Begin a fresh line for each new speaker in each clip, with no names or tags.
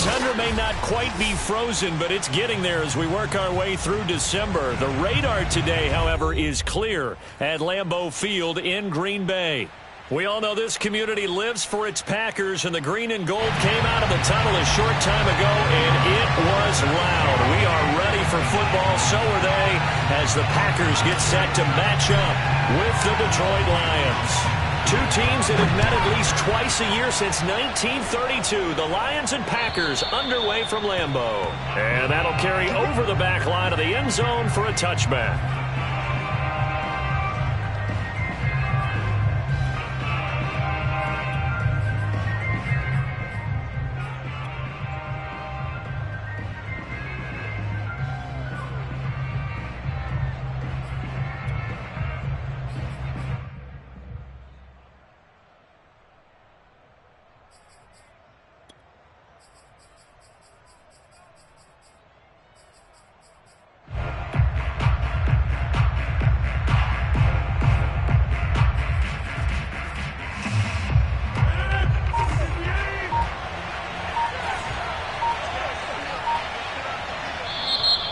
tundra may not quite be frozen, but it's getting there as we work our way through December. The radar today, however, is clear at Lambeau Field in Green Bay. We all know this community lives for its Packers, and the green and gold came out of the tunnel a short time ago, and it was loud. We are ready for football, so are they, as the Packers get set to match up with the Detroit Lions. Two teams that have met at least twice a year since 1932. The Lions and Packers underway from Lambeau. And that'll carry over the back line of the end zone for a touchback.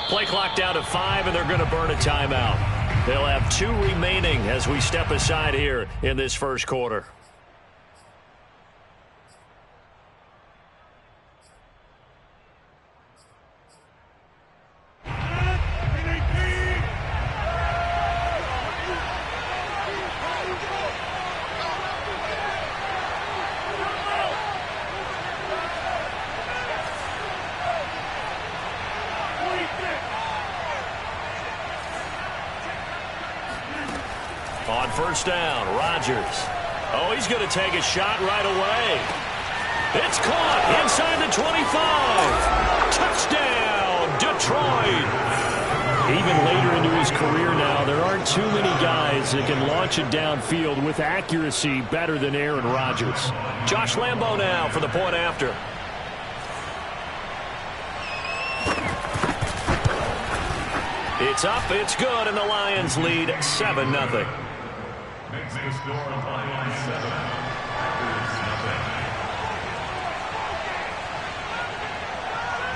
Play clock down to 5, and they're going to burn a timeout. They'll have 2 remaining as we step aside here in this first quarter. On first down, Rodgers. Oh, he's going to take a shot right away. It's caught inside the 25. Touchdown, Detroit. Even later into his career now, there aren't too many guys that can launch it downfield with accuracy better than Aaron Rodgers. Josh Lambeau now for the point after. It's up, it's good, and the Lions lead 7-0.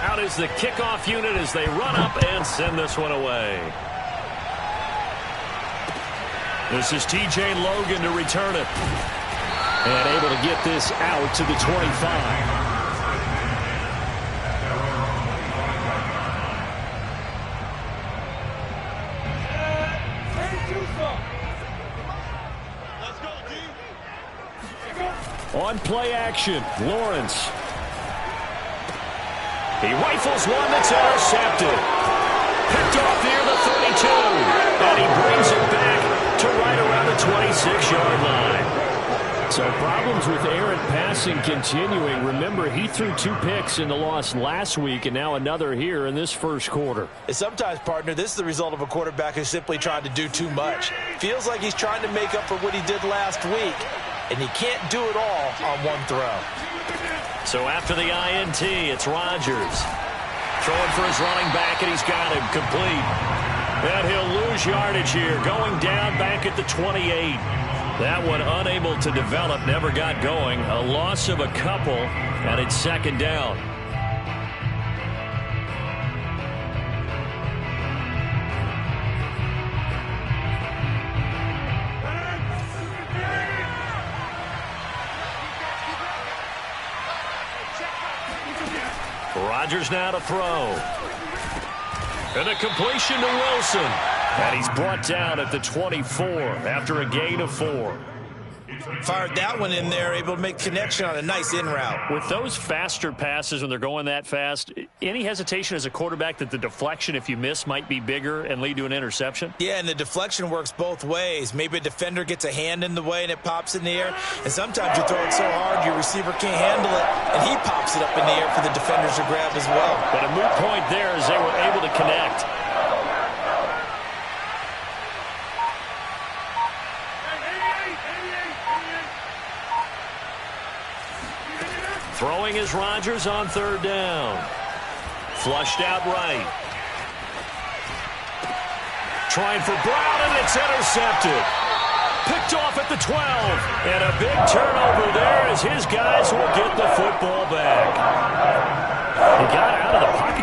Out is the kickoff unit as they run up and send this one away. This is T.J. Logan to return it. And able to get this out to the 25. On play action, Lawrence. He rifles one that's intercepted. Picked off near the 32. And he brings it back to right around the 26-yard line. So problems with errant passing continuing. Remember, he threw 2 picks in the loss last week, and now another here in this first quarter.
And sometimes, partner, this is the result of a quarterback who's simply trying to do too much. Feels like he's trying to make up for what he did last week. And he can't do it all on one throw.
So after the INT, it's Rodgers. Throwing for his running back, and he's got him complete. And he'll lose yardage here, going down back at the 28. That one unable to develop, never got going. A loss of a couple, and it's second down. Rodgers now to throw. And a completion to Wilson. And he's brought down at the 24 after a gain of 4.
Fired that one in there, able to make connection on a nice in route.
With those faster passes when they're going that fast, any hesitation as a quarterback that the deflection, if you miss, might be bigger and lead to an interception?
Yeah, and the deflection works both ways. Maybe a defender gets a hand in the way and it pops in the air. And sometimes you throw it so hard your receiver can't handle it, and he pops it up in the air for the defenders to grab as well.
But a moot point there as they were able to connect. Throwing is Rodgers on third down. Flushed out right. Trying for Brown, and it's intercepted. Picked off at the 12. And a big turnover there as his guys will get the football back.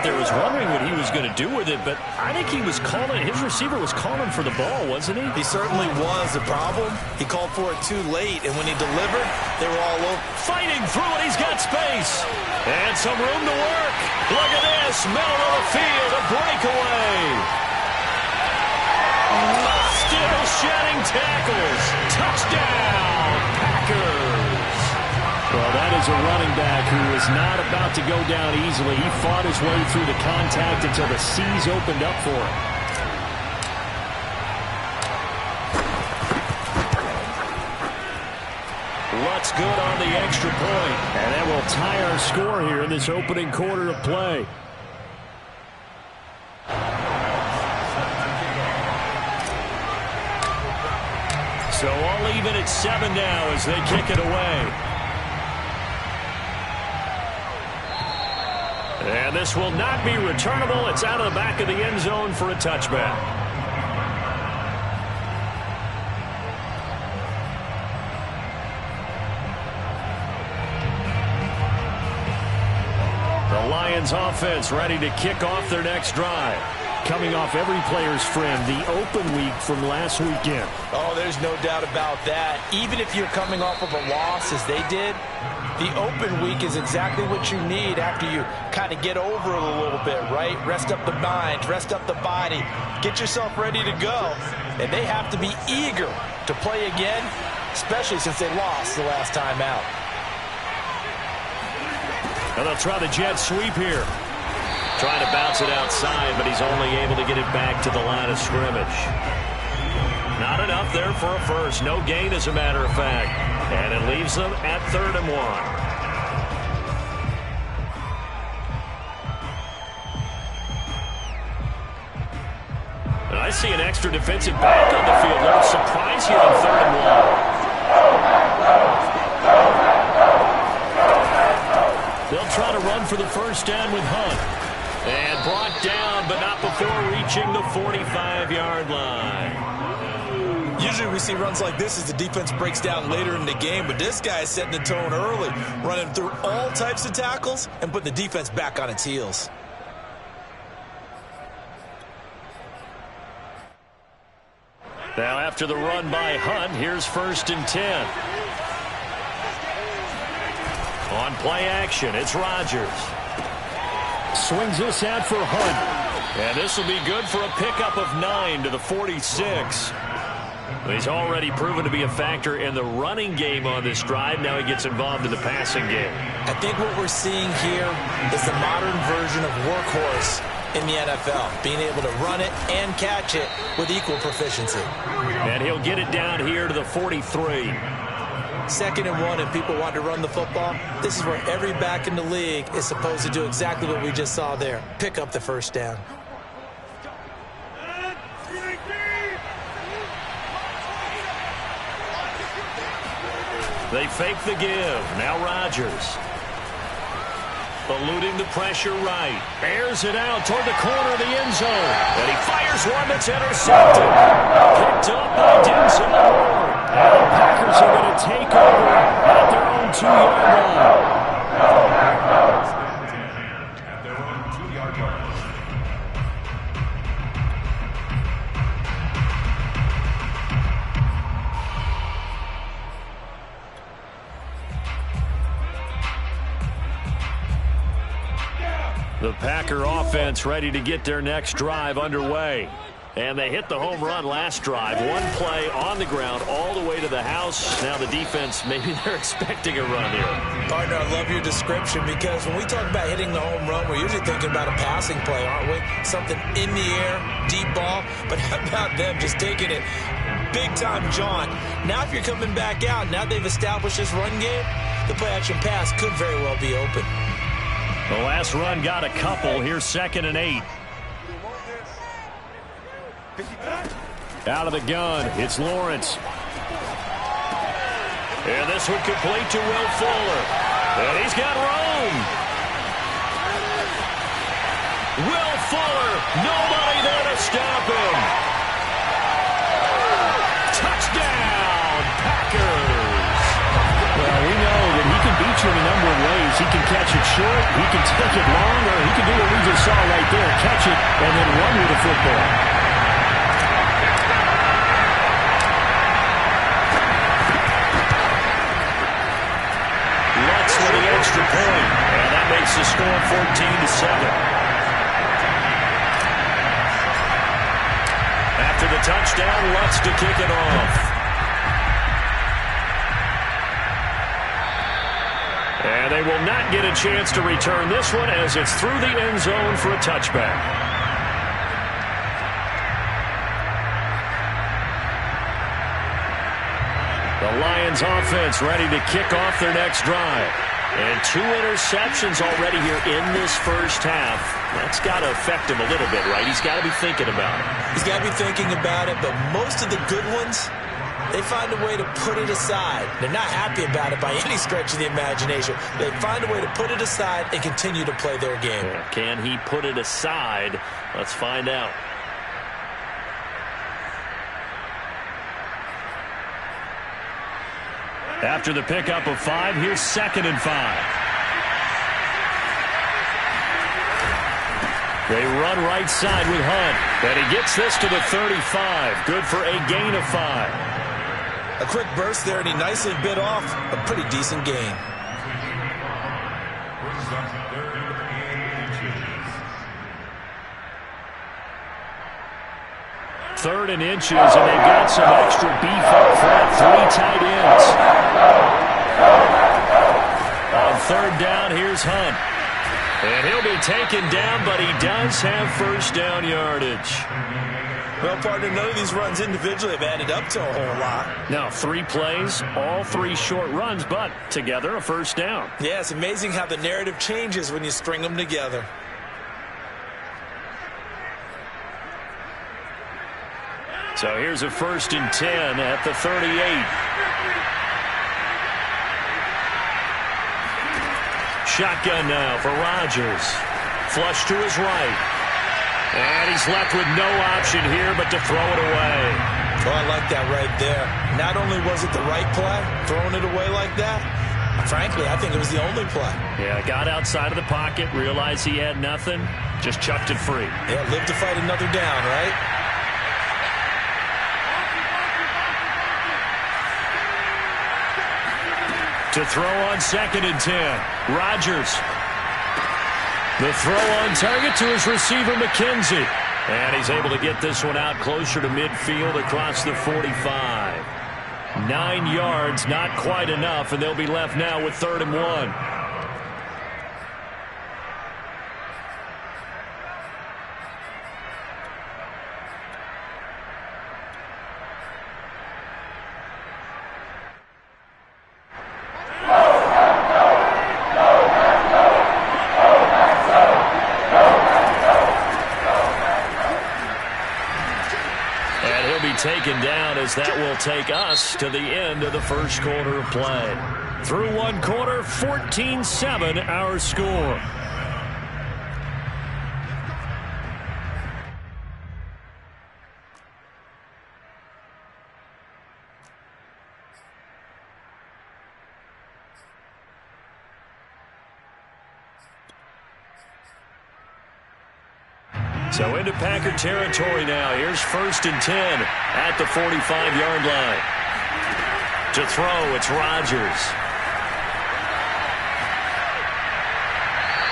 there was wondering what he was going to do with it, but I think he was calling, his receiver was calling for the ball, wasn't he?
He certainly was. The problem, he called for it too late, and when he delivered, they were all over.
Fighting through it, he's got space. And some room to work. Look at this, middle of the field, a breakaway. Still shedding tackles. Touchdown, Packers. Well, that is a running back who is not about to go down easily. He fought his way through the contact until the seas opened up for him. What's good on the extra point. And that will tie our score here in this opening quarter of play. So all even at 7 now as they kick it away. And this will not be returnable. It's out of the back of the end zone for a touchback. The Lions offense ready to kick off their next drive. Coming off every player's friend, the open week from last weekend.
Oh, there's no doubt about that. Even if you're coming off of a loss as they did, the open week is exactly what you need after you kind of get over it a little bit, right? Rest up the mind, rest up the body, get yourself ready to go. And they have to be eager to play again, especially since they lost the last time out.
And they'll try the jet sweep here. Trying to bounce it outside, but he's only able to get it back to the line of scrimmage. Not enough there for a first. No gain, as a matter of fact. And it leaves them at 3rd and 1. And I see an extra defensive back on the field. A little surprise here on 3rd and 1. They'll try to run for the first down with Hunt. And brought down, but not before reaching the 45-yard line.
Usually we see runs like this as the defense breaks down later in the game, but this guy is setting the tone early, running through all types of tackles and putting the defense back on its heels.
Now after the run by Hunt, here's 1st and 10. On play action, it's Rodgers. Swings this out for Hunt. And this will be good for a pickup of 9 to the 46. He's already proven to be a factor in the running game on this drive. Now he gets involved in the passing game.
I think what we're seeing here is the modern version of workhorse in the NFL, being able to run it and catch it with equal proficiency.
And he'll get it down here to the 43.
2nd and 1, and people want to run the football. This is where every back in the league is supposed to do exactly what we just saw there. Pick up the first down.
They fake the give. Now Rodgers. Eluding the pressure right. Airs it out toward the corner of the end zone. And he fires one that's intercepted. Picked up by Denzel Ward. And the Packers are going to take over at their own 2-yard line. The Packer offense ready to get their next drive underway. And they hit the home run last drive. One play on the ground all the way to the house. Now the defense, maybe they're expecting a run here.
Partner, I love your description because when we talk about hitting the home run, we're usually thinking about a passing play, aren't we? Something in the air, deep ball. But how about them just taking it big-time jaunt? Now if you're coming back out, now they've established this run game, the play-action pass could very well be open.
The last run got a couple. Here's 2nd and 8. Out of the gun, it's Lawrence. And this one complete to Will Fuller. And he's got room. Will Fuller, nobody there to stop him. Touchdown, Packers. Well, we know that he can beat you in a number of ways. He can catch it short, he can take it long, or he can do what we just saw right there, catch it, and then run with the football. Lutz with the extra point, and that makes the score 14-7. After the touchdown, Lutz to kick it off. And they will not get a chance to return this one as it's through the end zone for a touchback. The Lions offense ready to kick off their next drive. And 2 interceptions already here in this first half. That's got to affect him a little bit, right? He's got to be thinking about it.
He's got to be thinking about it, but most of the good ones, they find a way to put it aside. They're not happy about it by any stretch of the imagination. They find a way to put it aside and continue to play their game.
Yeah, can he put it aside? Let's find out. After the pickup of 5, here's 2nd and 5. They run right side with Hunt. And he gets this to the 35. Good for a gain of 5.
A quick burst there, and he nicely bit off a pretty decent gain.
Third and inches, and they've got some extra beef up front. 3 tight ends. On 3rd down, here's Hunt. And he'll be taken down, but he does have first down yardage.
Well, partner, none of these runs individually have added up to a whole lot.
Now, 3 plays, all 3 short runs, but together a first down.
Yeah, it's amazing how the narrative changes when you string them together.
So here's a 1st and 10 at the 38. Shotgun now for Rodgers. Flush to his right. And he's left with no option here but to throw it away.
Oh, I like that right there. Not only was it the right play, throwing it away like that, frankly, I think it was the only play.
Yeah, got outside of the pocket, realized he had nothing, just chucked it free.
Yeah, live to fight another down, right?
To throw on 2nd and 10. Rodgers. The throw on target to his receiver, McKenzie. And he's able to get this one out closer to midfield across the 45. 9 yards, not quite enough, and they'll be left now with 3rd and 1. Taken down as that will take us to the end of the first quarter of play. Through 1 quarter, 14-7 our score. So into Packer territory now. Here's 1st and 10 at the 45-yard line. To throw, it's Rodgers.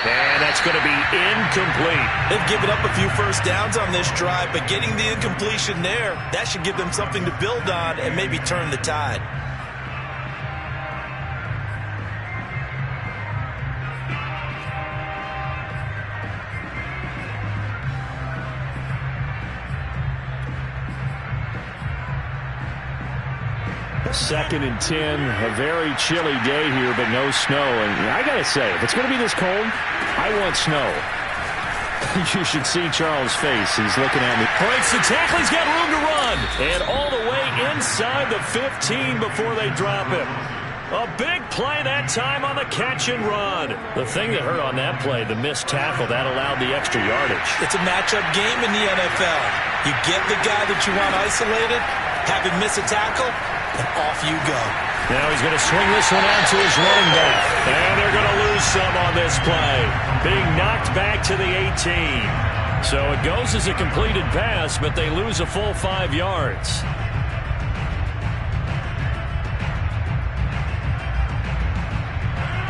And that's going to be incomplete.
They've given up a few first downs on this drive, but getting the incompletion there, that should give them something to build on and maybe turn the tide.
Second and 10, a very chilly day here, but no snow. And I got to say, if it's going to be this cold, I want snow. You should see Charles' face. He's looking at me. Breaks the tackle. He's got room to run. And all the way inside the 15 before they drop him. A big play that time on the catch and run. The thing that hurt on that play, the missed tackle, that allowed the extra yardage.
It's a matchup game in the NFL. You get the guy that you want isolated, have him miss a tackle, and off you go.
Now he's going to swing this one out to his running back. And they're going to lose some on this play, being knocked back to the 18. So it goes as a completed pass, but they lose a full 5 yards.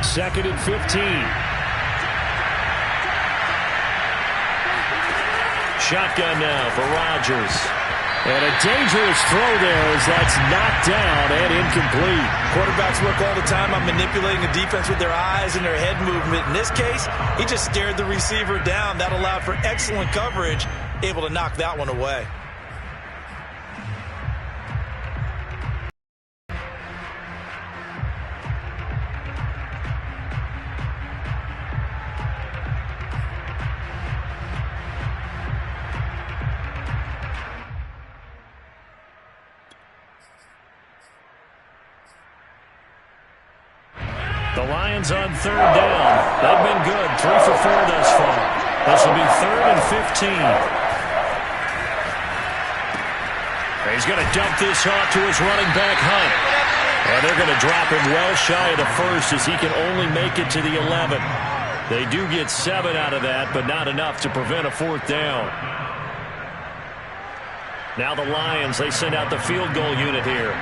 Second and 15. Shotgun now for Rodgers. And a dangerous throw there as that's knocked down and incomplete.
Quarterbacks work all the time on manipulating the defense with their eyes and their head movement. In this case, he just stared the receiver down. That allowed for excellent coverage, able to knock that one away.
The Lions on third down. They've been good. 3 for 4 thus far. This will be third and 15. He's going to dump this off to his running back, Hunt. And they're going to drop him well shy of the first as he can only make it to the 11. They do get 7 out of that, but not enough to prevent a fourth down. Now the Lions, they send out the field goal unit here.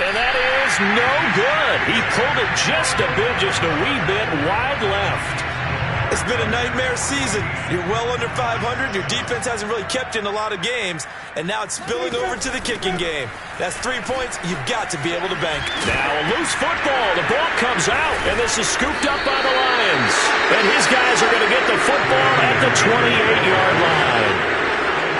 And that is no good. He pulled it just a wee bit wide left.
It's been a nightmare season. You're well under 500. Your defense hasn't really kept you in a lot of games. And now it's spilling over to the kicking game. That's 3 points you've got to be able to bank.
Now a loose football. The ball comes out. And this is scooped up by the Lions. And his guys are going to get the football at the 28-yard line.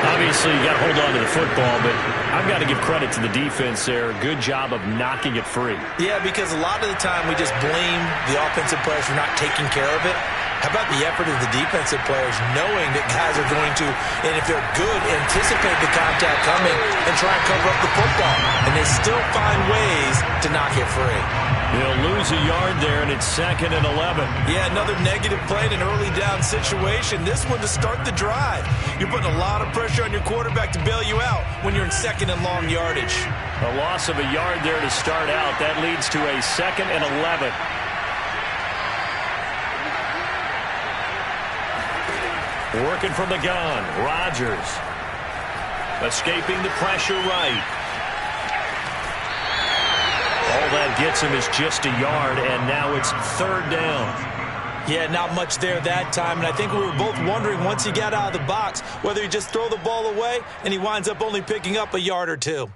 Obviously, you got to hold on to the football, but I've got to give credit to the defense there. Good job of knocking it free.
Yeah, because a lot of the time we just blame the offensive players for not taking care of it. How about the effort of the defensive players knowing that guys are going to, and if they're good, anticipate the contact coming and try and cover up the football. And they still find ways to knock it free.
They'll lose a yard there, and it's second and 11.
Yeah, another negative play in an early down situation. This one to start the drive. You're putting a lot of pressure on your quarterback to bail you out when you're in second and long yardage.
A loss of a yard there to start out. That leads to a second and 11. Working from the gun, Rodgers. Escaping the pressure right. All that gets him is just a yard, and now it's third down.
Yeah, not much there that time, and I think we were both wondering once he got out of the box whether he just throw the ball away, and he winds up only picking up a yard or two.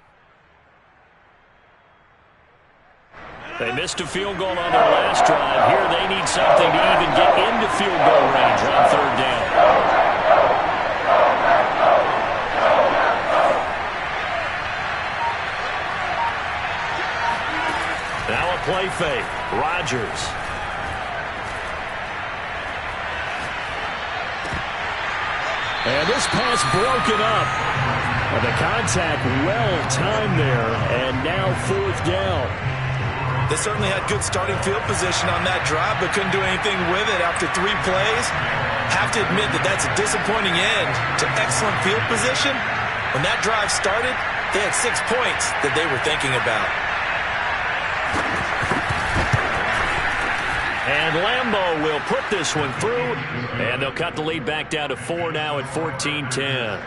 They missed a field goal on their last drive. Here they need something to even get into field goal range on third down. Now a play fake. Rodgers. And this pass broken up. And the contact well timed there. And now fourth down.
They certainly had good starting field position on that drive, but couldn't do anything with it after 3 plays. Have to admit that that's a disappointing end to excellent field position. When that drive started, they had 6 points that they were thinking about.
And Lambeau will put this one through, and they'll cut the lead back down to 4 now at 14-10.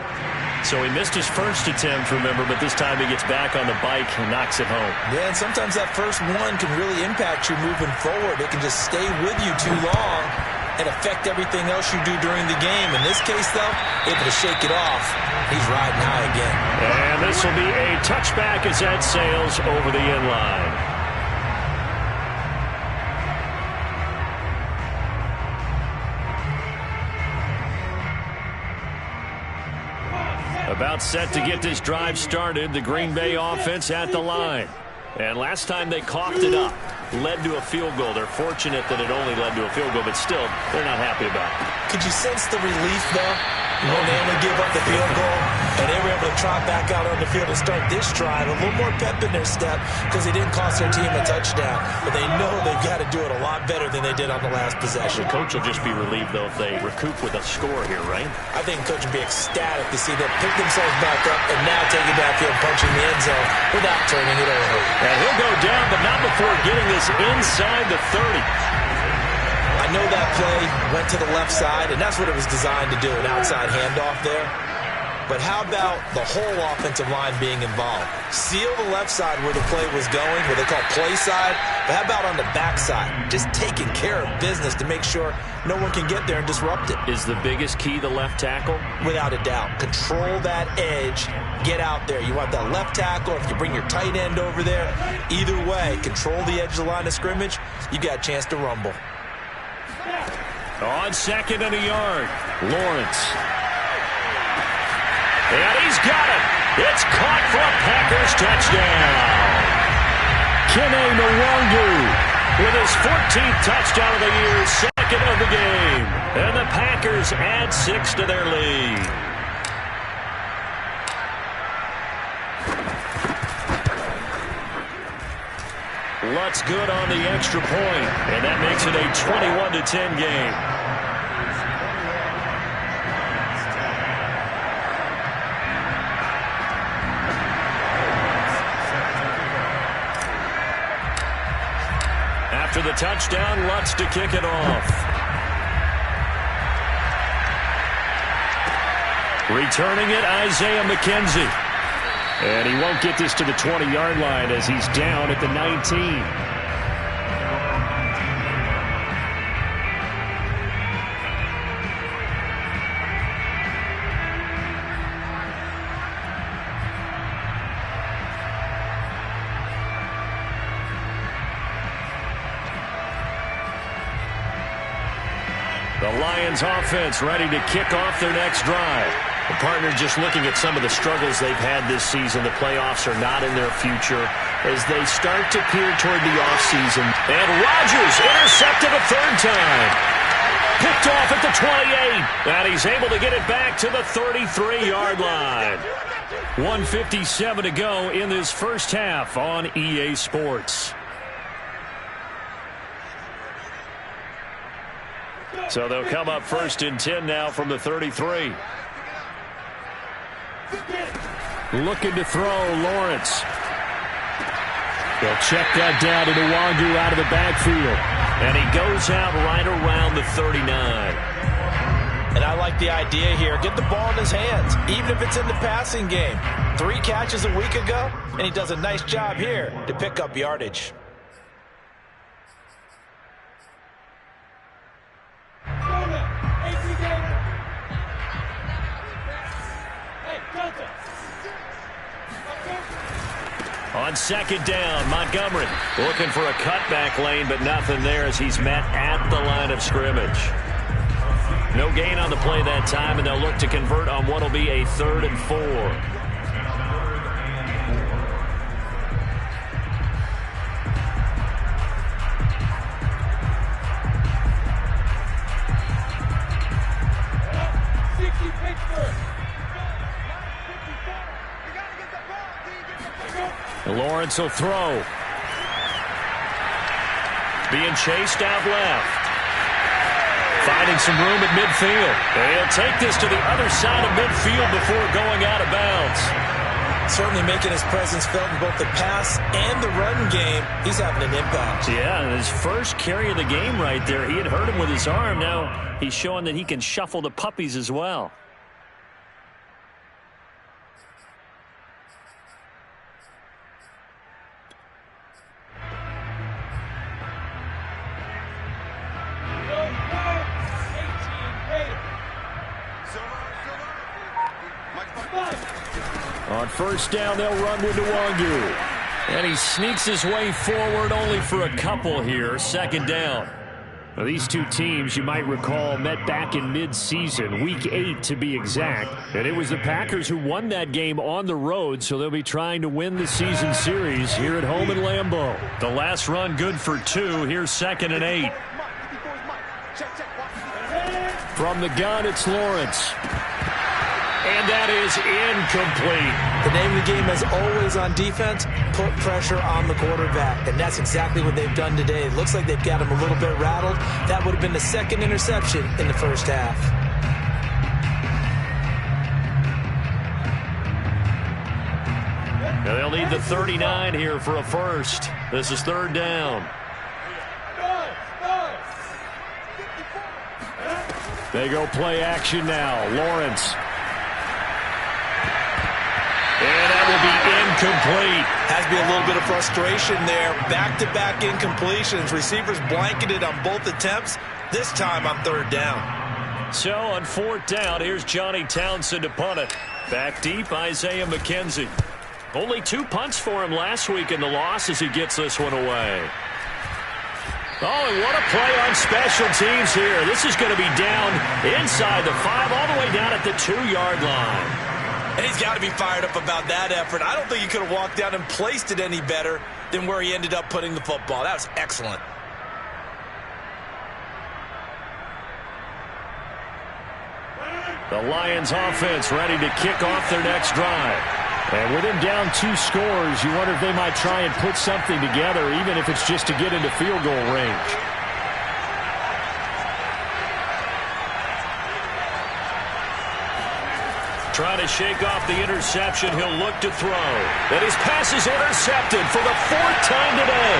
So he missed his first attempt, remember, but this time he gets back on the bike and knocks it home.
Yeah, and sometimes that first one can really impact you moving forward. It can just stay with you too long and affect everything else you do during the game. In this case, though, able to shake it off. He's riding high again.
And this will be a touchback as that sails over the end line. About set to get this drive started, the Green Bay offense at the line. And last time they coughed it up, led to a field goal. They're fortunate that it only led to a field goal, but still, they're not happy about it.
Could you sense the relief, though? When they only give up the field goal, and they were able to to trot back out on the field and start this drive. A little more pep in their step because they didn't cost their team a touchdown. But they know they've got to do it a lot better than they did on the last possession.
The coach will just be relieved, though, if they recoup with a score here, right?
I think the coach will be ecstatic to see them pick themselves back up and now take it downfield, punching the end zone without turning it over.
And he'll go down, but not before getting this inside the 30.
I know that play went to the left side, and that's what it was designed to do, an outside handoff there. But how about the whole offensive line being involved? Seal the left side where the play was going, what they call play side, but how about on the back side? Just taking care of business to make sure no one can get there and disrupt it.
Is the biggest key the left tackle?
Without a doubt. Control that edge. Get out there. You want that left tackle, if you bring your tight end over there, either way, control the edge of the line of scrimmage, you got a chance to rumble.
On 2nd and a yard, Lawrence. And he's got it. It's caught for a Packers touchdown. Kene Nwangu with his 14th touchdown of the year, 2nd of the game. And the Packers add 6 to their lead. Lutz good on the extra point, and that makes it a 21-10 game. After the touchdown, Lutz to kick it off. Returning it, Isaiah McKenzie. And he won't get this to the 20-yard line as he's down at the 19. The Lions offense ready to kick off their next drive. The partner just looking at some of the struggles they've had this season. The playoffs are not in their future as they start to peer toward the offseason. And Rodgers intercepted a third time. Picked off at the 28. And he's able to get it back to the 33-yard line. 1:57 to go in this first half on EA Sports. So they'll come up 1st and 10 now from the 33. Looking to throw, Lawrence. They'll check that down to Nwangu out of the backfield. And he goes out right around the 39.
And I like the idea here. Get the ball in his hands, even if it's in the passing game. 3 catches a week ago, and he does a nice job here to pick up yardage.
On 2nd down, Montgomery looking for a cutback lane, but nothing there as he's met at the line of scrimmage. No gain on the play that time, and they'll look to convert on what will be a 3rd and 4. Lawrence will throw. Being chased out left. Finding some room at midfield. And he'll take this to the other side of midfield before going out of bounds.
Certainly making his presence felt in both the pass and the run game. He's having an impact.
Yeah, his first carry of the game right there. He had hurt him with his arm. Now he's showing that he can shuffle the puppies as well. On 1st down, they'll run with Nwangu. And he sneaks his way forward only for a couple here. 2nd down. Now, these two teams, you might recall, met back in mid-season, Week 8 to be exact. And it was the Packers who won that game on the road, so they'll be trying to win the season series here at home in Lambeau. The last run good for 2. Here's 2nd and 8. From the gun, it's Lawrence. And that is incomplete.
The name of the game is always on defense, put pressure on the quarterback. And that's exactly what they've done today. It looks like they've got him a little bit rattled. That would have been the second interception in the first half.
Now they'll need the 39 here for a first. This is third down. They go play action now. Lawrence. And that will be incomplete.
Has to be a little bit of frustration there. Back-to-back incompletions. Receivers blanketed on both attempts, this time on third down.
So on fourth down, here's Johnny Townsend to punt it. Back deep, Isaiah McKenzie. Only 2 punts for him last week in the loss as he gets this one away. Oh, and what a play on special teams here. This is going to be down inside the 5, all the way down at the 2-yard line.
And he's got to be fired up about that effort. I don't think he could have walked down and placed it any better than where he ended up putting the football. That was excellent.
The Lions offense ready to kick off their next drive. And with him down 2 scores, you wonder if they might try and put something together, even if it's just to get into field goal range. Trying to shake off the interception, he'll look to throw. And his pass is intercepted for the 4th time today.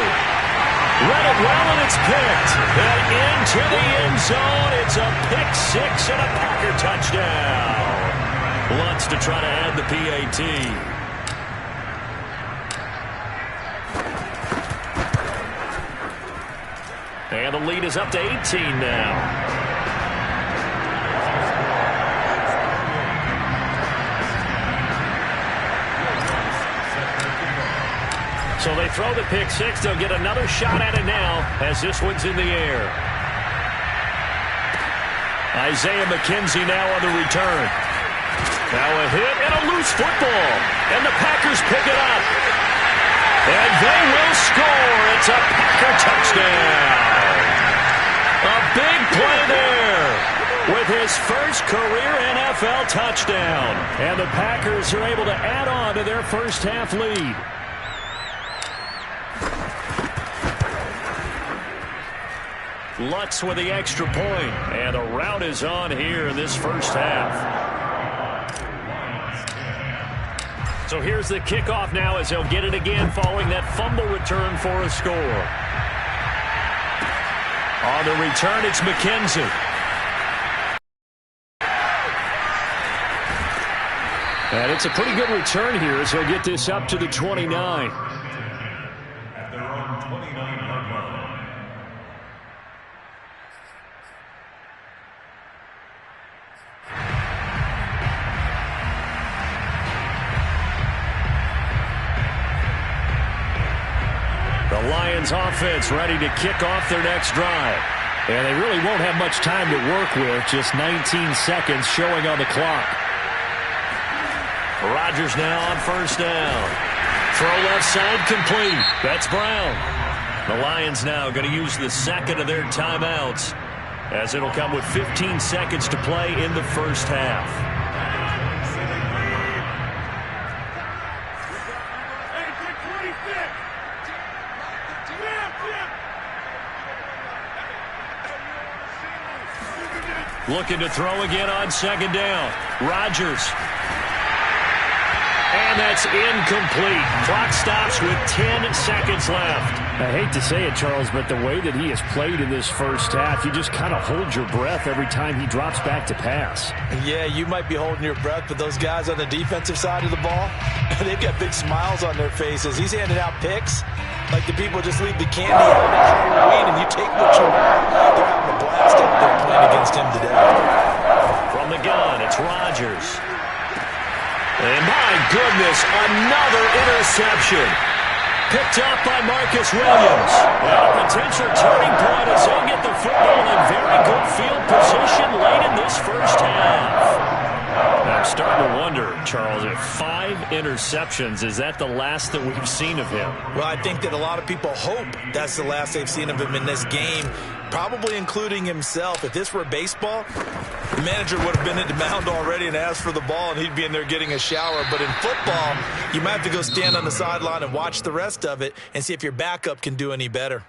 Read it well, and it's picked. And into the end zone, it's a pick-6 and a Packer touchdown. Lutz to try to add the PAT. And the lead is up to 18 now. So they throw the pick-6. They'll get another shot at it now as this one's in the air. Isaiah McKenzie now on the return. Now a hit and a loose football. And the Packers pick it up. And they will score. It's a Packer touchdown. A big play there with his first career NFL touchdown. And the Packers are able to add on to their first half lead. Lutz with the extra point. And a rout is on here in this first half. So here's the kickoff now as he'll get it again following that fumble return for a score. On the return, it's McKenzie. And it's a pretty good return here as he'll get this up to the 29.
At their own 29-yard line.
The Lions offense ready to kick off their next drive. And they really won't have much time to work with. Just 19 seconds showing on the clock. Rodgers now on first down. Throw left side complete. That's Brown. The Lions now going to use the second of their timeouts as it'll come with 15 seconds to play in the first half. Looking to throw again on second down. Rodgers. And that's incomplete. Clock stops with 10 seconds left.
I hate to say it, Charles, but the way that he has played in this first half, you just kind of hold your breath every time he drops back to pass.
Yeah, you might be holding your breath, but those guys on the defensive side of the ball, they've got big smiles on their faces. He's handing out picks like the people just leave the candy out at Halloween, and you take what you want. They're having a blast out there playing against him today.
From the gun, it's Rodgers. And my goodness, another interception. Picked up by Marcus Williams. And a potential turning point as he'll get the football in very good field position late in this first half. I'm starting to wonder, Charles, if 5 interceptions, is that the last that we've seen of him?
Well, I think that a lot of people hope that's the last they've seen of him in this game, probably including himself. If this were baseball, the manager would have been at the mound already and asked for the ball, and he'd be in there getting a shower. But in football, you might have to go stand on the sideline and watch the rest of it and see if your backup can do any better.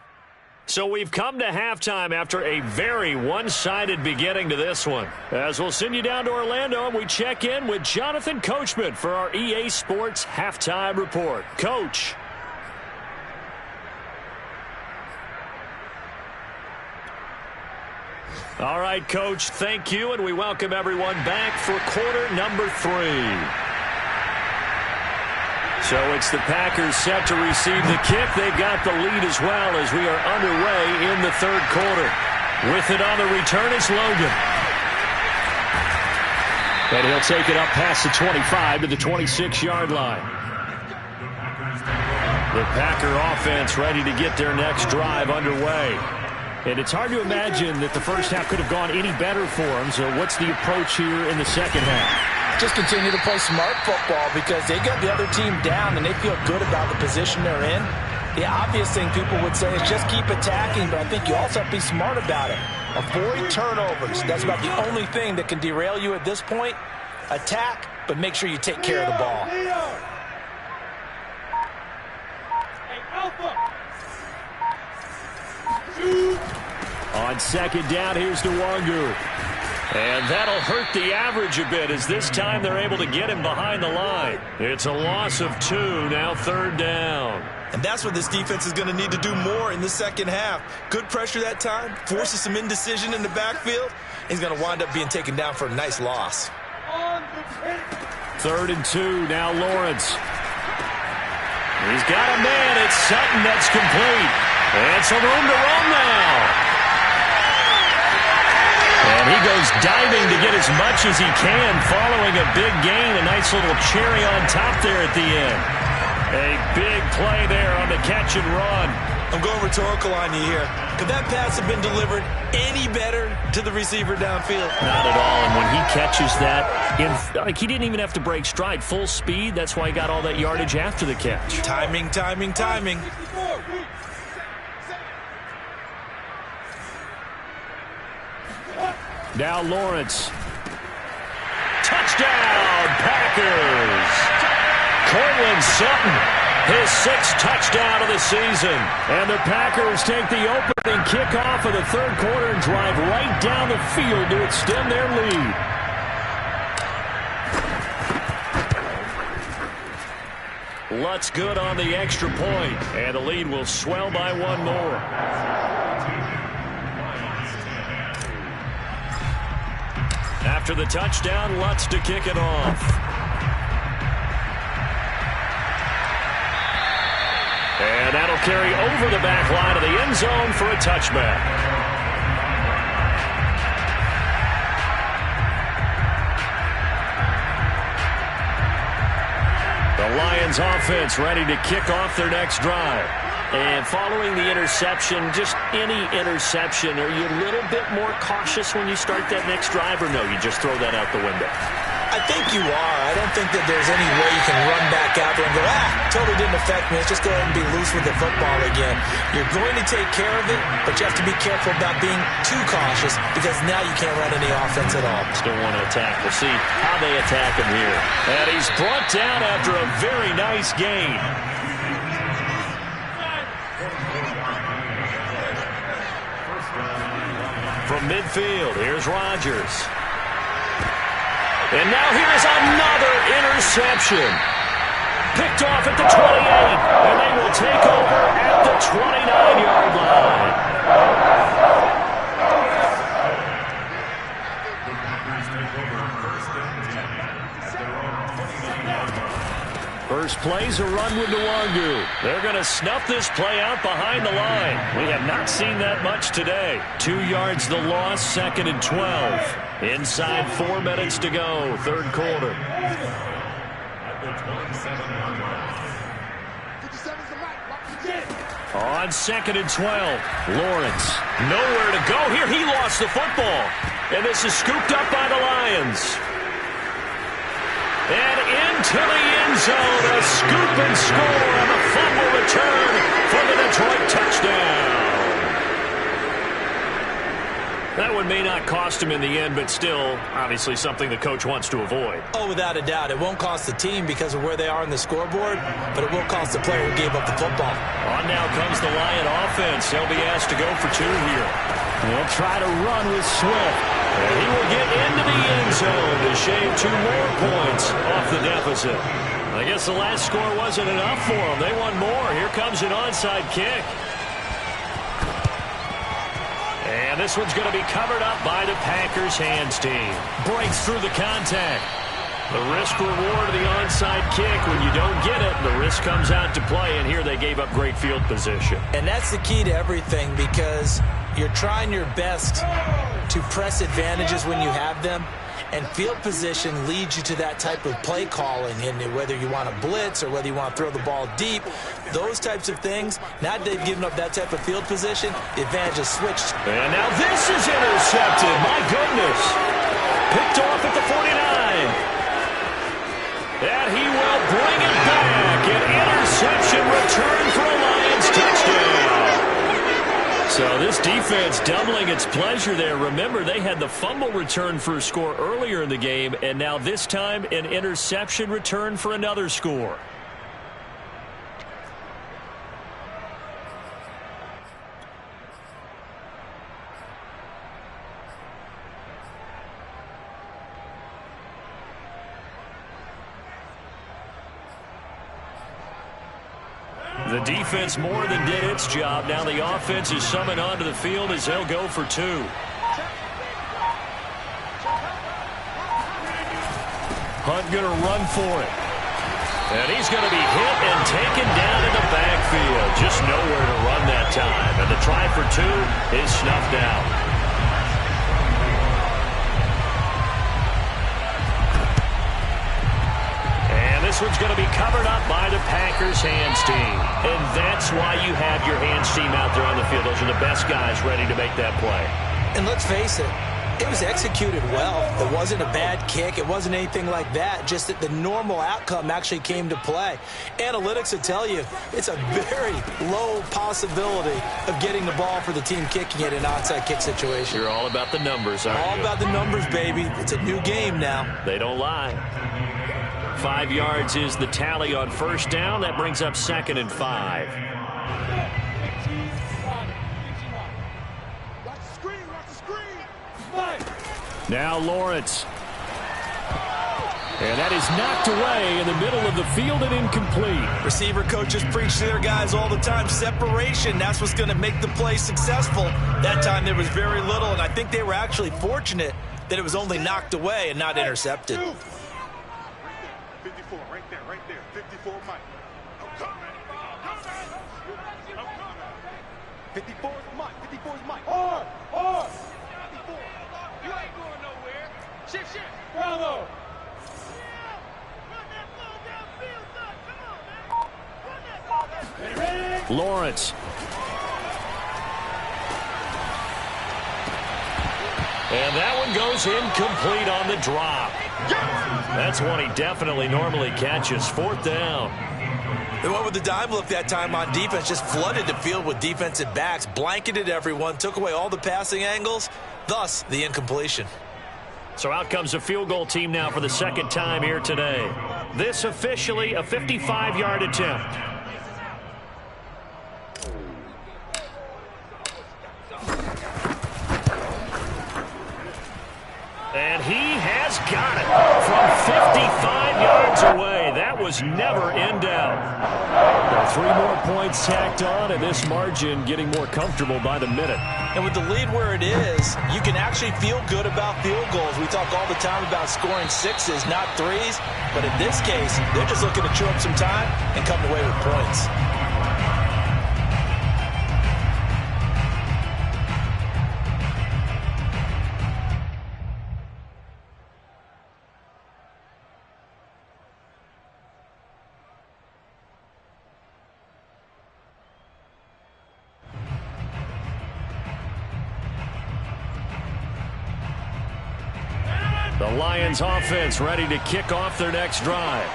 So we've come to halftime after a very one-sided beginning to this one. As we'll send you down to Orlando, and we check in with Jonathan Coachman for our EA Sports Halftime Report. Coach. All right, Coach, thank you, and we welcome everyone back for quarter number 3. So it's the Packers set to receive the kick. They've got the lead as well as we are underway in the third quarter. With it on the return, it's Logan. And he'll take it up past the 25 to the 26-yard line. The Packer offense ready to get their next drive underway. And it's hard to imagine that the first half could have gone any better for them. So what's the approach here in the second half?
Just continue to play smart football because they got the other team down and they feel good about the position they're in. The obvious thing people would say is just keep attacking, but I think you also have to be smart about it. Avoid turnovers. That's about the only thing that can derail you at this point. Attack, but make sure you take care of the ball.
On second down, here's Nwangu. And that'll hurt the average a bit as this time they're able to get him behind the line. It's a loss of 2, now third down.
And that's what this defense is going to need to do more in the second half. Good pressure that time, forces some indecision in the backfield. He's going to wind up being taken down for a nice loss.
3rd and 2, now Lawrence. He's got a man, it's Sutton, that's complete. And some room to run now. And he goes diving to get as much as he can, following a big gain. A nice little cherry on top there at the end. A big play there on the catch and run.
I'm going rhetorical on you here. Could that pass have been delivered any better to the receiver downfield?
Not at all. And when he catches that, he didn't even have to break stride. Full speed. That's why he got all that yardage after the catch.
Timing, timing, timing.
Now Lawrence. Touchdown, Packers. Cortland Sutton, his 6th touchdown of the season. And the Packers take the opening kickoff of the third quarter and drive right down the field to extend their lead. Lutz good on the extra point, and the lead will swell by 1 more. After the touchdown, Lutz to kick it off. And that'll carry over the back line of the end zone for a touchback. The Lions offense ready to kick off their next drive. And following the interception, just any interception, are you a little bit more cautious when you start that next drive, or no, you just throw that out the window?
I think you are. I don't think that there's any way you can run back out there and go, totally didn't affect me. Let's just go ahead and be loose with the football again. You're going to take care of it, but you have to be careful about being too cautious because now you can't run any offense at all.
Still want to attack. We'll see how they attack him here. And he's brought down after a very nice gain. From midfield, here's Rodgers. And now here's another interception. Picked off at the 28, and they will take over at the 29-yard line. First play's a run with Nwangu. They're going to snuff this play out behind the line. We have not seen that much today. 2 yards the loss, 2nd and 12. Inside 4 minutes to go, third quarter. On 2nd and 12, Lawrence. Nowhere to go here. He lost the football. And this is scooped up by the Lions. And into the end zone, a scoop and score on a fumble return for the Detroit touchdown. That one may not cost him in the end, but still, obviously something the coach wants to avoid.
Oh, without a doubt. It won't cost the team because of where they are on the scoreboard, but it will cost the player who gave up the football.
On now comes the Lion offense. He'll be asked to go for 2 here.
They'll try to run with Swift.
And he will get into the end zone to shave 2 more points off the deficit. I guess the last score wasn't enough for them. They want more. Here comes an onside kick. And this one's going to be covered up by the Packers hands team. Breaks through the contact. The risk reward of the onside kick. When you don't get it, the risk comes out to play. And here they gave up great field position.
And that's the key to everything, because you're trying your best to press advantages when you have them. And field position leads you to that type of play calling, and whether you want to blitz or whether you want to throw the ball deep, those types of things. Now that they've given up that type of field position, the advantage has switched.
And now this is intercepted. My goodness. Picked off at the 49. And he will bring it back. An interception return for a Lions touchdown. So this defense doubling its pleasure there. Remember, they had the fumble return for a score earlier in the game, and now this time an interception return for another score. The defense more than did its job. Now the offense is summoned onto the field as they'll go for 2. Hunt going to run for it. And he's going to be hit and taken down in the backfield. Just nowhere to run that time. And the try for 2 is snuffed out. This one's going to be covered up by the Packers hands team. And that's why you have your hands team out there on the field. Those are the best guys ready to make that play.
And let's face it, it was executed well. It wasn't a bad kick. It wasn't anything like that. Just that the normal outcome actually came to play. Analytics will tell you it's a very low possibility of getting the ball for the team kicking it in an onside kick situation.
You're all about the numbers, aren't you?
All about the numbers, baby. It's a new game now.
They don't lie. 5 yards is the tally on first down. That brings up 2nd and 5.
Now Lawrence. And that is knocked away in the middle of the field and incomplete.
Receiver coaches preach to their guys all the time. Separation, that's what's going to make the play successful. That time there was very little, and I think they were actually fortunate that it was only knocked away and not intercepted.
54, right there, 54 Mike. I'm coming. 54 is Mike, 54 is Mike. Hard. 54. You ain't going nowhere. Shift. Bravo.
Lawrence.
And that one goes incomplete on the drop. That's one he definitely normally catches. 4th down.
They went with the dime look that time on defense, just flooded the field with defensive backs, blanketed everyone, took away all the passing angles, thus the incompletion.
So out comes the field goal team now for the 2nd time here today. This officially a 55-yard attempt. And he has got it from 55 yards away. That was never in doubt.
Now 3 more points tacked on, and this margin getting more comfortable by the minute.
And with the lead where it is, you can actually feel good about field goals. We talk all the time about scoring 6s, not 3s. But in this case, they're just looking to chew up some time and come away with points.
The Lions offense ready to kick off their next drive.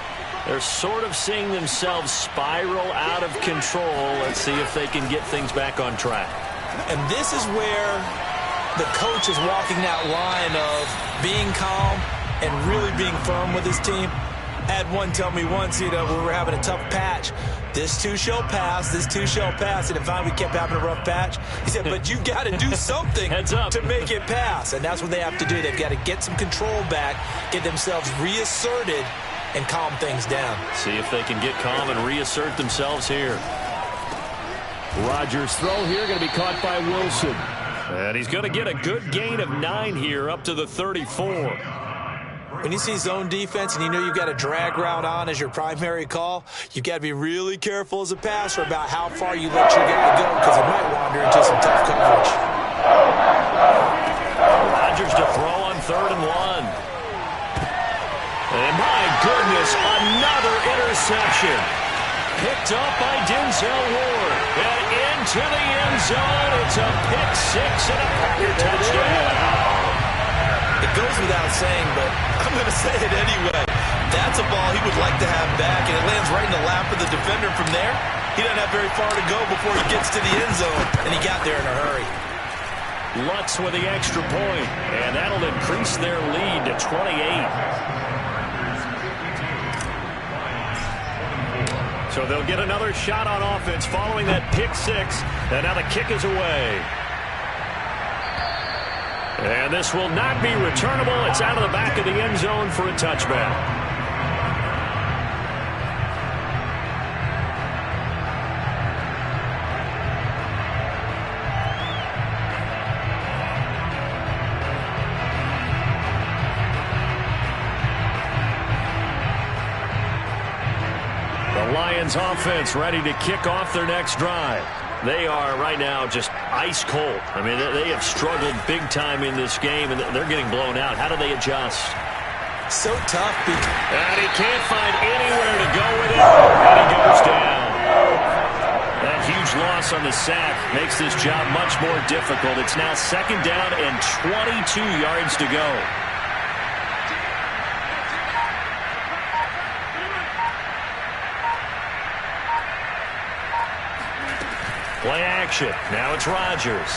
They're sort of seeing themselves spiral out of control. Let's see if they can get things back on track.
And this is where the coach is walking that line of being calm and really being firm with his team. I had one tell me once, we were having a tough patch. This too shall pass, this too shall pass. And finally we kept having a rough patch. He said, but you got to do something to make it pass. And that's what they have to do. They've got to get some control back, get themselves reasserted, and calm things down.
See if they can get calm and reassert themselves here.
Rodgers' throw here going to be caught by Wilson.
And he's going to get a good gain of 9 here up to the 34.
When you see zone defense and you know you've got a drag route on as your primary call, you've got to be really careful as a passer about how far you let your guy go because he might wander into some tough coverage.
Rodgers to throw on 3rd and 1. And my goodness, another interception. Picked up by Denzel Ward. And into the end zone. It's a pick 6 and a Packer touchdown.
It goes without saying, but I'm going to say it anyway. That's a ball he would like to have back, and it lands right in the lap of the defender from there. He doesn't have very far to go before he gets to the end zone, and he got there in a hurry.
Lutz with the extra point, and that'll increase their lead to 28. So they'll get another shot on offense following that pick 6, and now the kick is away. And this will not be returnable. It's out of the back of the end zone for a touchback. The Lions offense ready to kick off their next drive. They are right now just ice cold. I mean, they have struggled big time in this game, and they're getting blown out. How do they adjust?
So tough.
And he can't find anywhere to go with it, and he goes down. That huge loss on the sack makes this job much more difficult. It's now 2nd down and 22 yards to go. Play action. Now it's Rodgers.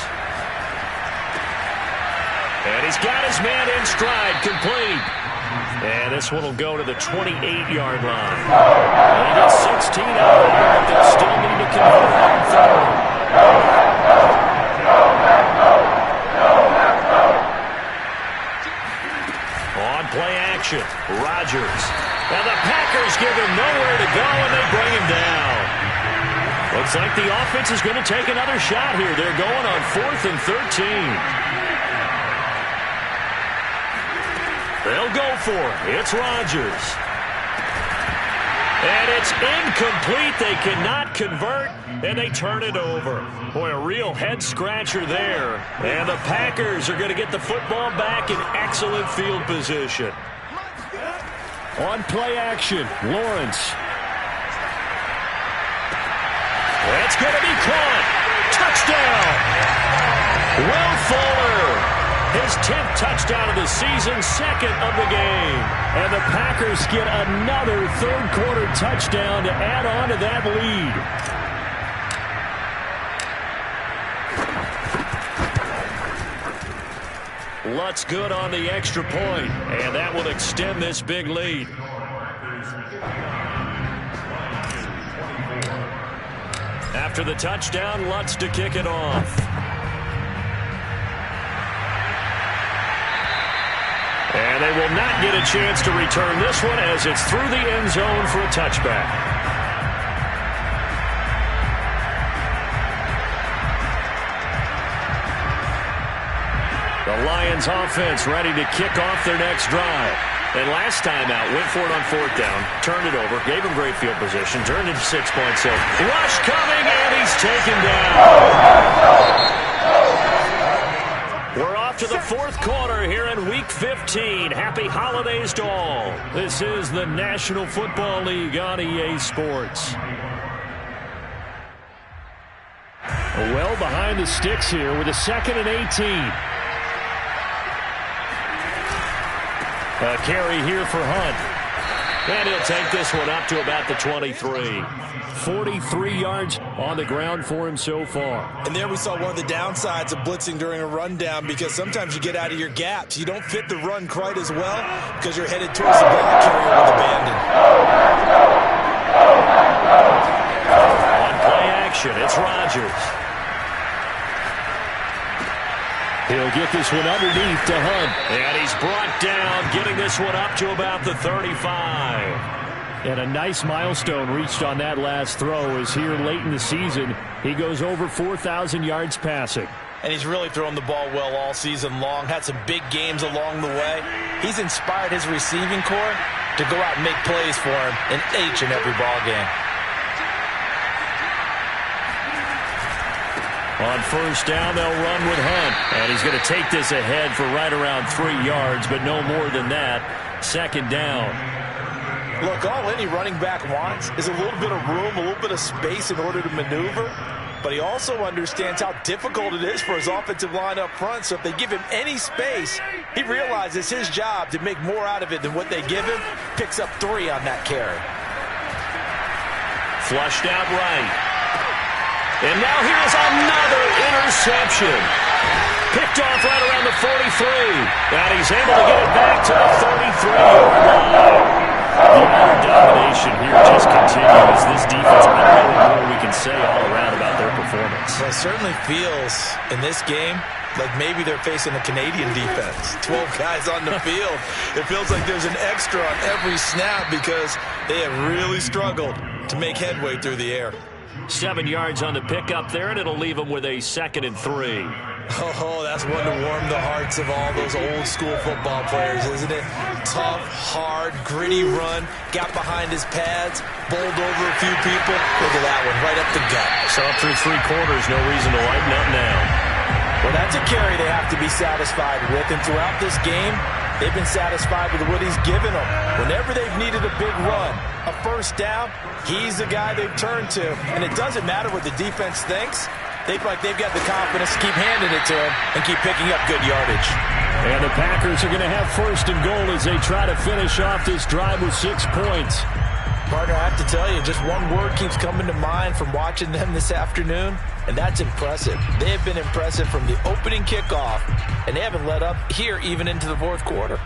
And he's got his man in stride, complete. And this one will go to the 28-yard line. They get 16 out of it, but they still need to convert on 3rd. On play action, Rodgers. And the Packers give him nowhere to go, and they bring him down. Looks like the offense is going to take another shot here. They're going on 4th and 13. They'll go for it. It's Rodgers. And it's incomplete. They cannot convert, and they turn it over. Boy, a real head-scratcher there. And the Packers are going to get the football back in excellent field position.
On play action, Lawrence.
That's going to be caught. Touchdown. Will Fuller. His 10th touchdown of the season, 2nd of the game.
And the Packers get another third-quarter touchdown to add on to that
lead. Lutz good on the extra point, and that will extend this big lead. After the touchdown, Lutz to kick it off. And they will not get a chance to return this one as it's through the end zone for a touchback. The Lions offense ready to kick off their next drive. And last time out, went for it on 4th down, turned it over, gave him great field position, turned it to 6 points. So rush coming, and he's taken down. We're off to the 4th quarter here in Week 15. Happy holidays to all. This is the National Football League on EA Sports.
Well behind the sticks here with a 2nd and 18.
A carry here for Hunt. And he'll take this one up to about the 23.
43 yards on the ground for him so far.
And there we saw one of the downsides of blitzing during a rundown, because sometimes you get out of your gaps. You don't fit the run quite as well because you're headed towards the ball carrier with abandon.
On play action, it's Rodgers.
He'll get this one underneath to Hunt.
And he's brought down, getting this one up to about the 35.
And a nice milestone reached on that last throw, as here late in the season, he goes over 4,000 yards passing.
And he's really thrown the ball well all season long, had some big games along the way. He's inspired his receiving corps to go out and make plays for him in each and every ball game.
On first down, they'll run with Hunt. And he's going to take this ahead for right around 3 yards, but no more than that. Second down.
Look, all any running back wants is a little bit of room, a little bit of space in order to maneuver. But he also understands how difficult it is for his offensive line up front. So if they give him any space, he realizes his job to make more out of it than what they give him. Picks up 3 on that carry.
Flushed out right. And now here's another interception. Picked off right around the 43. And he's able to get it back to the 33-yard line. The utter domination here just continues. This defense, I don't know what more we can say all around about their performance.
Well, it certainly feels in this game like maybe they're facing a Canadian defense. 12 guys on the field. It feels like there's an extra on every snap because they have really struggled to make headway through the air.
7 yards on the pickup there, and it'll leave them with a 2nd and 3.
Oh, that's one to warm the hearts of all those old-school football players, isn't it? Tough, hard, gritty run, got behind his pads, bowled over a few people. Look at that one, right up the gut.
So up through 3 quarters, no reason to lighten up now.
Well, that's a carry they have to be satisfied with, and throughout this game, they've been satisfied with what he's given them. Whenever they've needed a big run, a first down, he's the guy they've turned to. And it doesn't matter what the defense thinks. They feel like they've got the confidence to keep handing it to him and keep picking up good yardage.
And the Packers are going to have 1st and goal as they try to finish off this drive with 6 points.
Partner, I have to tell you, just one word keeps coming to mind from watching them this afternoon, and that's impressive. They have been impressive from the opening kickoff, and they haven't let up here even into the 4th quarter.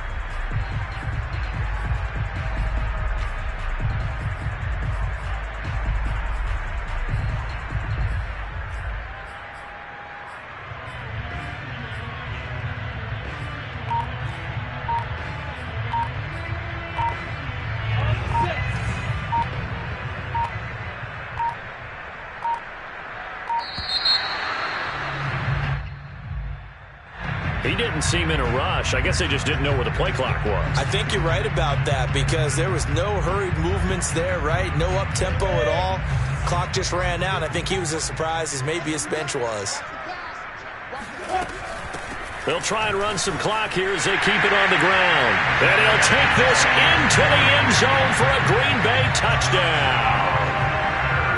He didn't seem in a rush. I guess they just didn't know where the play clock was.
I think you're right about that because there was no hurried movements there, right? No up-tempo at all. Clock just ran out. I think he was as surprised as maybe his bench was.
They'll try and run some clock here as they keep it on the ground. And he'll take this into the end zone for a Green Bay touchdown.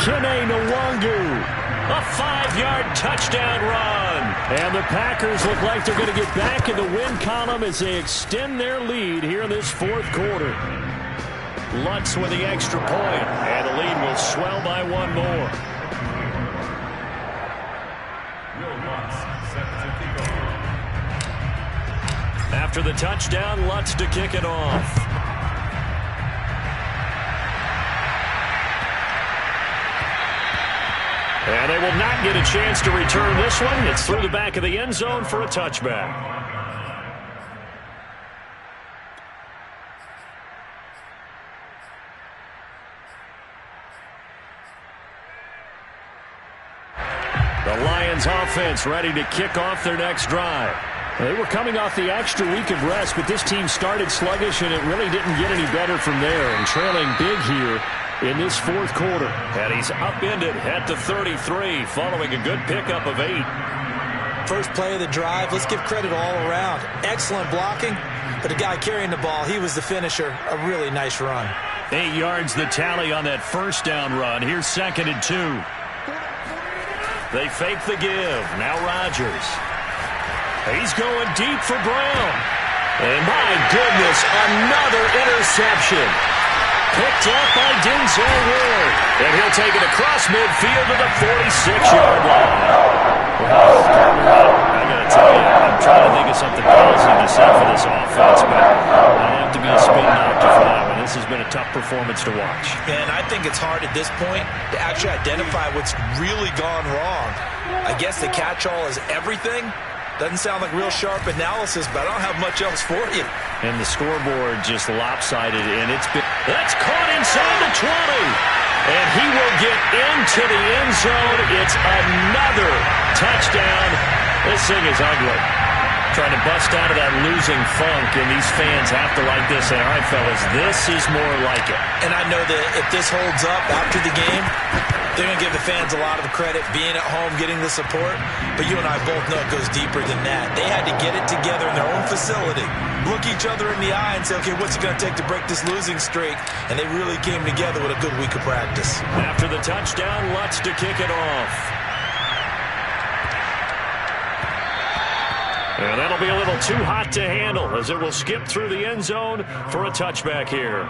Kene Nwangu.
A 5-yard touchdown run.
And the Packers look like they're going to get back in the win column as they extend their lead here in this 4th quarter.
Lutz with the extra point, and the lead will swell by 1 more. After the touchdown, Lutz to kick it off. And they will not get a chance to return this one. It's through the back of the end zone for a touchback. The Lions offense ready to kick off their next drive.
They were coming off the extra week of rest, but this team started sluggish, and it really didn't get any better from there. And trailing big here in this 4th quarter.
And he's upended at the 33 following a good pickup of 8.
First play of the drive, let's give credit all around. Excellent blocking, but the guy carrying the ball, he was the finisher. A really nice run.
8 yards the tally on that first down run. Here's 2nd and 2. They fake the give. Now Rodgers. He's going deep for Brown. And my goodness, another interception. Picked up by Denzel Ward. And he'll take it across midfield to the 46-yard line. I got to tell you, I'm trying to think of something positive to say for this offense, but I have to be a spin doctor for that one. This has been a tough performance to watch.
And I think it's hard at this point to actually identify what's really gone wrong. I guess the catch-all is everything. Doesn't sound like real sharp analysis, but I don't have much else for you.
And the scoreboard just lopsided, and that's caught inside the 20. And he will get into the end zone. It's another touchdown. This thing is ugly. Trying to bust out of that losing funk, and these fans have to like this. And all right, fellas, this is more like it.
And I know that if this holds up after the game, they're going to give the fans a lot of credit, being at home, getting the support. But you and I both know it goes deeper than that. They had to get it together in their own facility, look each other in the eye and say, okay, what's it going to take to break this losing streak? And they really came together with a good week of practice.
After the touchdown, Lutz to kick it off. And that'll be a little too hot to handle as it will skip through the end zone for a touchback here.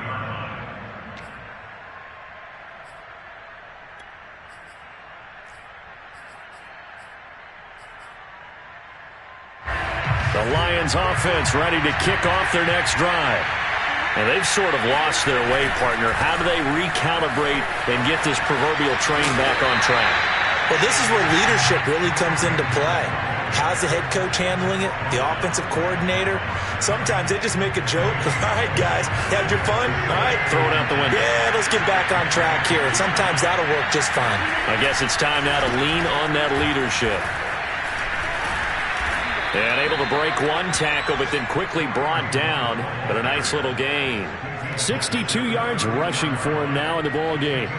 The Lions offense ready to kick off their next drive. And they've sort of lost their way, partner. How do they recalibrate and get this proverbial train back on track?
Well, this is where leadership really comes into play. How's the head coach handling it? The offensive coordinator? Sometimes they just make a joke. All right, guys, had your fun? All right.
Throw it out the window.
Yeah, let's get back on track here. And sometimes that'll work just fine.
I guess it's time now to lean on that leadership. And able to break one tackle, but then quickly brought down. But a nice little gain.
62 yards rushing for him now in the ball game.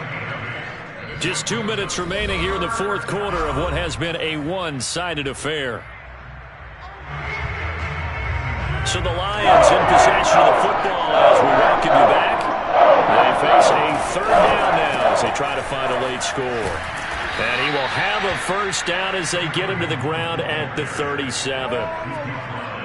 Just 2 minutes remaining here in the fourth quarter of what has been a one-sided affair. So the Lions in possession of the football as we welcome you back. They face a third down now as they try to find a late score. And he will have a first down as they get him to the ground at the 37.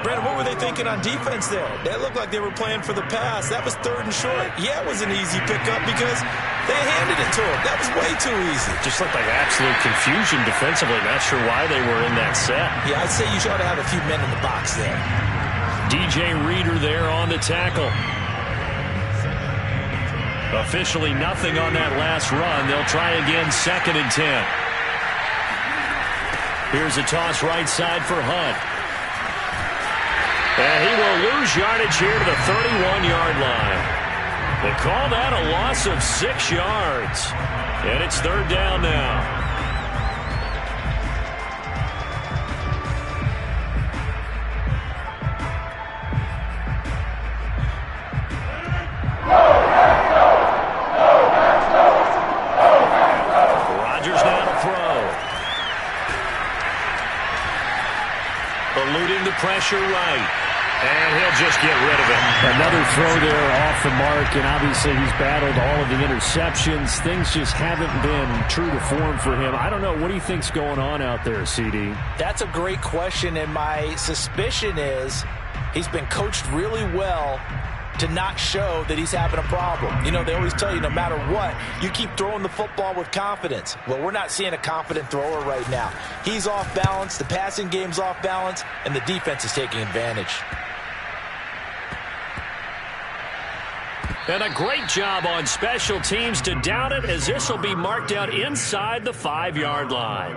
Brandon, what were they thinking on defense there? They looked like they were playing for the pass. That was third and short. Yeah, it was an easy pickup because they handed it to him. That was way too easy.
Just looked like absolute confusion defensively. Not sure why they were in that set.
Yeah, I'd say you should have a few men in the box there.
DJ Reader there on the tackle. Officially nothing on that last run. They'll try again, 2nd and 10. Here's a toss right side for Hunt. And he will lose yardage here to the 31-yard line. They call that a loss of 6 yards. And it's third down now. Rodgers now to throw. Eluding the pressure right. And he'll just get rid of it.
Another throw there off the mark, and obviously he's battled all of the interceptions. Things just haven't been true to form for him. I don't know. What do you think's going on out there, CD?
That's a great question, and my suspicion is he's been coached really well to not show that he's having a problem. You know, they always tell you no matter what, you keep throwing the football with confidence. Well, we're not seeing a confident thrower right now. He's off balance, the passing game's off balance, and the defense is taking advantage.
And a great job on special teams to down it, as this will be marked out inside the 5-yard line.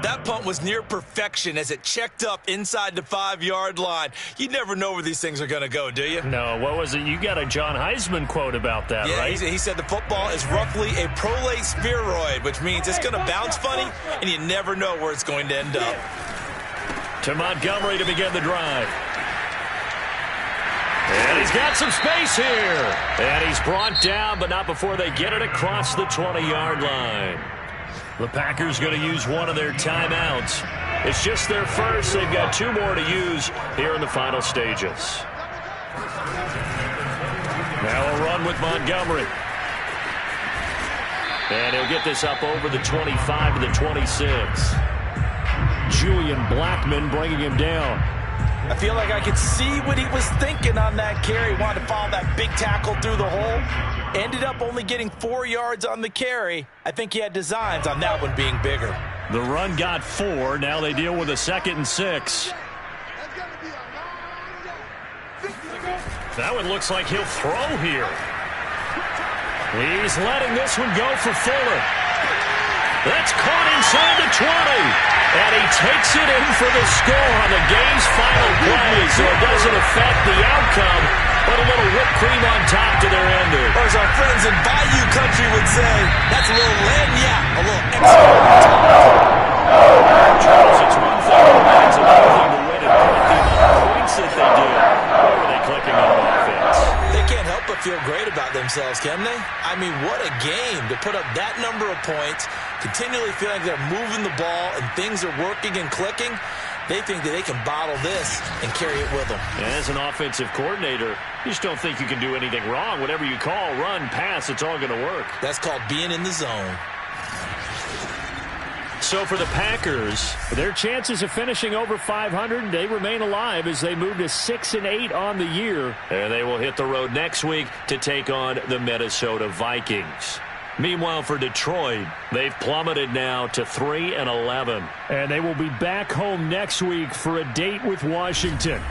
That punt was near perfection as it checked up inside the 5-yard line. You never know where these things are going to go, do you?
No, what was it? You got a John Heisman quote about that,
yeah,
right?
He said the football is roughly a prolate spheroid, which means it's going to bounce funny, and you never know where it's going to end up.
To Montgomery to begin the drive. And he's got some space here. And he's brought down, but not before they get it across the 20-yard line. The Packers going to use one of their timeouts. It's just their first. They've got 2 more to use here in the final stages. Now a run with Montgomery. And he'll get this up over the 25 to the 26.
Julian Blackman bringing him down.
I feel like I could see what he was thinking on that carry. Wanted to follow that big tackle through the hole. Ended up only getting 4 yards on the carry. I think he had designs on that one being bigger.
The run got 4. Now they deal with a 2nd and 6. That one looks like he'll throw here. He's letting this one go for Fuller. That's caught inside the 20. And he takes it in for the score on the game's final play. So it doesn't affect the outcome, but a little whipped cream on top to their ending.
Or as our friends in Bayou Country would say, that's a little lagniappe, a little extra on top.
Charles, it's one thing to win, it's another thing to win and put the amount of points that they do. Where are they clicking on offense?
They can't help but feel great about themselves, can they? I mean, what a game to put up that number of points, continually feeling like they're moving the ball and things are working and clicking. They think that they can bottle this and carry it with them.
As an offensive coordinator, you just don't think you can do anything wrong. Whatever you call, run, pass, it's all going to work.
That's called being in the zone.
So for the Packers,
their chances of finishing over 500, they remain alive as they move to 6-8 on the year.
And they will hit the road next week to take on the Minnesota Vikings. Meanwhile, for Detroit, they've plummeted now to 3-11.
And they will be back home next week for a date with Washington.